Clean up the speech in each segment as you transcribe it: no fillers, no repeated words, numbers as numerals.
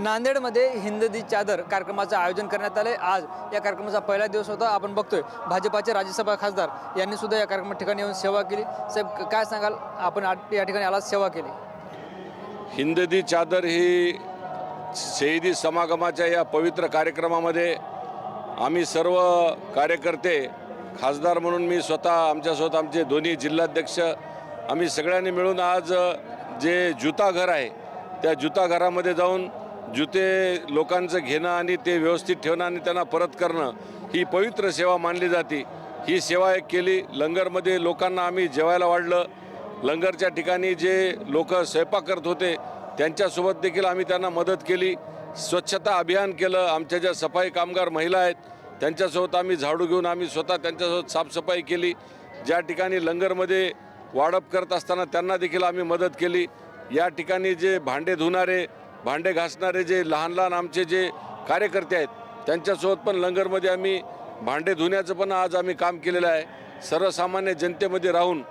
नांदेडमध्ये हिंद दी चादर कार्यक्रमाचं आयोजन करण्यात आले। आज या कार्यक्रमाचा पहिला दिवस होता। आपण बघतोय भाजपाचे राज्यसभा खासदार यांनी सुद्धा या कार्यक्रमा ठिकाणी येऊन सेवा केली। साहेब काय सांगाल, आपण या ठिकाणी आला सेवा केली? हिंद दी चादर ही शहीदी समागमाच्या या पवित्र कार्यक्रमामध्ये आम्ही सर्व कार्यकर्ते, खासदार म्हणून मी आमच्यासोबत आमचे दोन्ही जिल्हाध्यक्ष, आम्ही सगळ्यांनी मिळून आज जे जुता घर आहे त्या जुता घरामध्ये जाऊन जुते लोकांचं घेणं आणि ते व्यवस्थित ठेवणं आणि त्यांना परत करणं ही पवित्र सेवा मानली जाते। ही सेवा एक केली। लंगरमध्ये लोकांना आम्ही जेवायला वाढलं। लंगरच्या ठिकाणी जे लोक स्वयंपाक करत होते त्यांच्यासोबत देखील आम्ही त्यांना मदत केली। स्वच्छता अभियान केलं। आमच्या ज्या सफाई कामगार महिला आहेत त्यांच्यासोबत आम्ही झाडू घेऊन आम्ही स्वतः त्यांच्यासोबत साफसफाई केली। ज्या ठिकाणी लंगरमध्ये वाढप करत असताना त्यांना देखील आम्ही मदत केली। या ठिकाणी जे भांडे धुणारे, भांडे घासणारे जे लहान लहान आमचे जे कार्यकर्ते आहेत त्यांच्यासोबत पण लंगरमध्ये आम्ही भांडे धुण्याचं पण आज आम्ही काम केलेलं आहे। सर्वसामान्य जनतेमध्ये राहून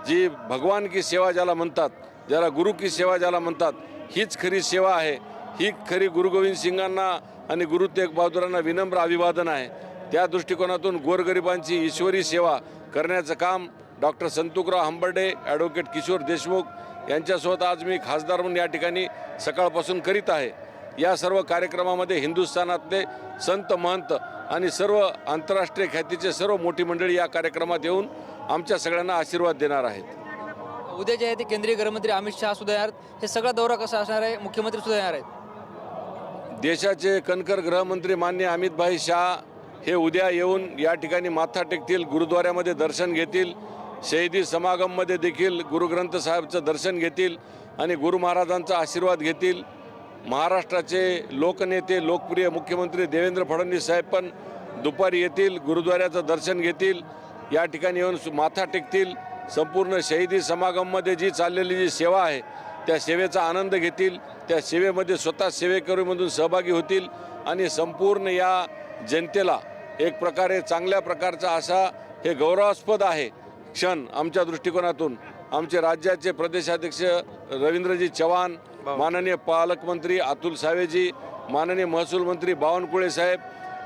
जी भगवान की सेवा ज्याला म्हणतात, ज्याला गुरु की सेवा ज्याला म्हणतात, हीच खरी सेवा आहे। ही खरी गुरु गोविंद सिंगांना आणि गुरु तेग बहादुरांना विनम्र अभिवादन आहे। त्या दृष्टिकोनातून गोरगरिबांची ईश्वरी सेवा करण्याचं काम डॉक्टर संतुकराव हंबर्डे, ॲडव्होकेट किशोर देशमुख यांच्यासोबत आज मी खासदार म्हणून या ठिकाणी सकाळपासून करीत आहे। या सर्व कार्यक्रमामध्ये हिंदुस्थानातले संत महंत आणि सर्व आंतरराष्ट्रीय ख्यातीचे सर्व मोठी मंडळी या कार्यक्रमात येऊन आमच्या सगळ्यांना आशीर्वाद देणार आहेत। उद्या जे आहे ते केंद्रीय गृहमंत्री अमित शहा सुद्धा येणार। हे सगळा दौरा कसा असणार आहे? मुख्यमंत्री सुद्धा येणार आहेत। देशाचे कणखर गृहमंत्री माननीय अमितभाई शहा हे उद्या येऊन या ठिकाणी माथा टेकतील, गुरुद्वाऱ्यामध्ये दर्शन घेतील, शहीदी समागममध्ये देखील गुरु ग्रंथ साहेबचं दर्शन घेतील आणि गुरु महाराजांचा आशीर्वाद घेतील। महाराष्ट्राचे लोकनेते, लोकप्रिय मुख्यमंत्री देवेंद्र फडणवीस साहेब पण दुपारी येतील, गुरुद्वाऱ्याचं दर्शन घेतील, या ठिकाणी येऊन माथा टेकतील। संपूर्ण शहीदी समागममध्ये जी चाललेली जी सेवा आहे त्या सेवेचा आनंद घेतील। त्या सेवेमध्ये स्वतः सेवेकरीमधून सहभागी होतील आणि संपूर्ण या जनतेला एक प्रकारे चांगल्या प्रकारचा असा हे गौरवास्पद आहे क्षण आमच्या दृष्टिकोनातून। आमचे राज्याचे प्रदेशाध्यक्ष रवींद्रजी चव्हाण, माननीय पालकमंत्री अतुल सावेजी, माननीय महसूल मंत्री बावनकुळे साहेब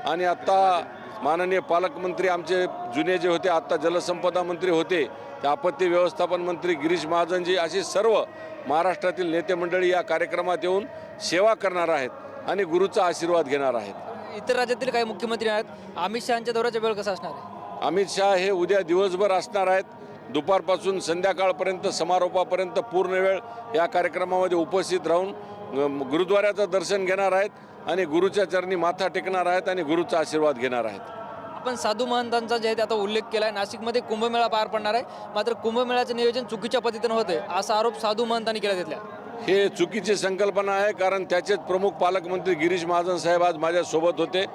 आणि आत्ता माननीय पालकमंत्री आमचे जुने जे होते, आत्ता जलसंपदा मंत्री होते ते आपत्ती व्यवस्थापन मंत्री गिरीश महाजनजी, अशी सर्व महाराष्ट्रातील नेते मंडळी या कार्यक्रमात येऊन सेवा करणार आहेत आणि गुरुचा आशीर्वाद घेणार आहेत। इतर राज्यातील काही मुख्यमंत्री आहेत। अमित शहांच्या दौऱ्याचा वेळ कसा असणार आहे? अमित शहा हे उद्या दिवसभर असणार आहेत। दुपारपासून संध्याकाळपर्यंत समारोपापर्यंत पूर्ण वेळ या कार्यक्रमामध्ये उपस्थित राहून गुरुद्वाऱ्याचं दर्शन घेणार आहेत आणि गुरुच्या चरणी माथा टेकणार आहेत आणि गुरुचा आशीर्वाद घेणार आहेत। आपण साधू महंतांचा जे आहे ते आता उल्लेख केला आहे। नाशिकमध्ये कुंभमेळा पार पडणार आहे, मात्र कुंभमेळ्याचं नियोजन चुकीच्या पद्धतीनं होते असा आरोप साधू महंतांनी केला तिथल्या। हे चुकीची संकल्पना आहे, कारण त्याचेच प्रमुख पालकमंत्री गिरीश महाजन साहेब आज माझ्यासोबत होते।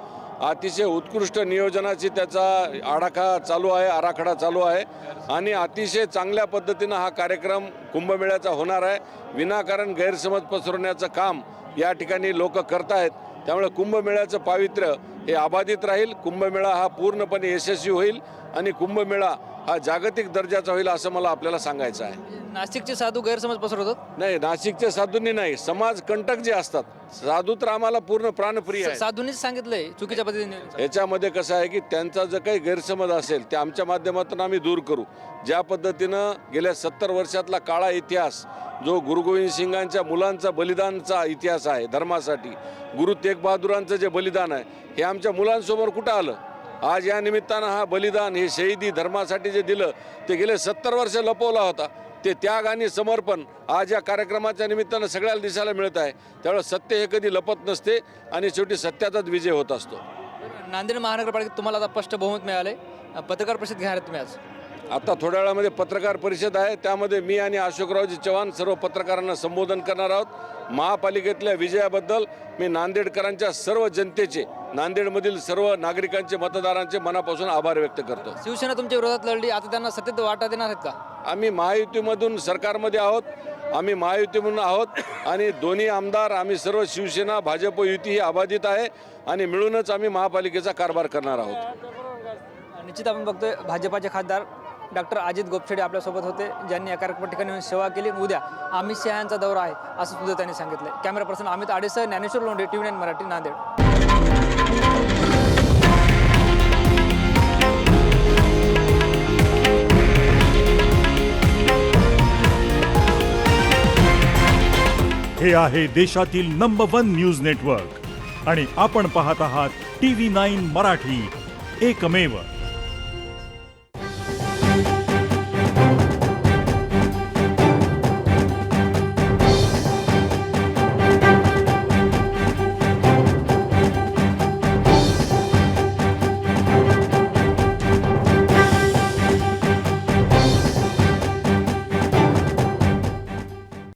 अतिशय उत्कृष्ट नियोजनाची त्याचा आराखडा चालू आहे आणि अतिशय चांगल्या पद्धतीनं हा कार्यक्रम कुंभमेळ्याचा होणार आहे। विनाकारण गैरसमज पसरवण्याचं काम या ठिकाणी लोक करतायत, त्यामुळे कुंभमेळ्याचं पावित्र्य हे अबाधित राहील। कुंभमेळा हा पूर्णपणे यशस्वी होईल आणि कुंभमेळा हा जागतिक दर्जाचा होईल असं मला आपल्याला सांगायचं आहे। नाशिकचे साधू गैरसमज पसरवतात? नाही, नाशिकच्या साधूंनी नाही, समाज कंटक जे असतात, साधू तर आम्हाला पूर्ण प्राणप्रिय आहे। साधूंनीच सांगितलंय चुकीच्या पद्धतीने। याच्यामध्ये कसं आहे की त्यांचा जर काही गैरसमज असेल ते आमच्या माध्यमातून आम्ही दूर करू। ज्या पद्धतीनं गेल्या 70 वर्षातला काळा इतिहास जो गुरु गोविंद सिंगांच्या मुलांचा बलिदानचा इतिहास आहे धर्मासाठी, गुरु तेग बहादुरांचं जे बलिदान आहे हे आमच्या मुलांसमोर कुठं आलं? आज या निमित्तानं हा बलिदान, हे शहीदी धर्मासाठी जे दिलं ते गेले 70 वर्ष लपवला होता, ते त्याग आणि समर्पण आज या कार्यक्रमाच्या निमित्तानं सगळ्याला दिसायला मिळत आहे। त्यामुळे सत्य हे कधी लपत नसते आणि शेवटी सत्याचाच विजय होत असतो। नांदेड महानगरपालिकेत तुम्हाला आता स्पष्ट बहुमत मिळाले। पत्रकार परिषद घेणार तुम्ही आज? आता थोड्या वेळामध्ये पत्रकार परिषद आहे, त्यामध्ये मी आणि अशोकरावजी चव्हाण सर्व पत्रकारांना संबोधन करणार आहोत। महापालिकेतल्या विजयाबद्दल मी नांदेडकरांच्या सर्व जनतेचे, नांदेडमधील सर्व नागरिकांचे, मतदारांचे मनापासून आभार व्यक्त करतो। शिवसेना तुमच्या विरोधात लढली, आता त्यांना सत्तेत वाटा देणार आहेत का? आम्ही महायुतीमधून सरकारमध्ये आहोत, आम्ही महायुतीमधून आहोत आणि दोन्ही आमदार, आम्ही सर्व शिवसेना भाजप युती ही अबाधित आहे आणि मिळूनच आम्ही महापालिकेचा कारभार करणार आहोत। निश्चित आपण बघतोय भाजपाचे खासदार डॉक्टर अजित गोपछडे आपल्यासोबत होते, ज्यांनी या कार्यक्रम ठिकाणी येऊन सेवा केली. उद्या अमित शहा यांचा दौरा आहे असं सुद्धा त्यांनी सांगितलं. कॅमेरा पर्सन अमित आडेसह ज्ञानेश्वर लोंढे, TV9 मराठी, नांदेड. हे आहे देशातील नंबर 1 न्यूज नेटवर्क आणि आपण पाहत आहात TV9 मराठी, एकमेव.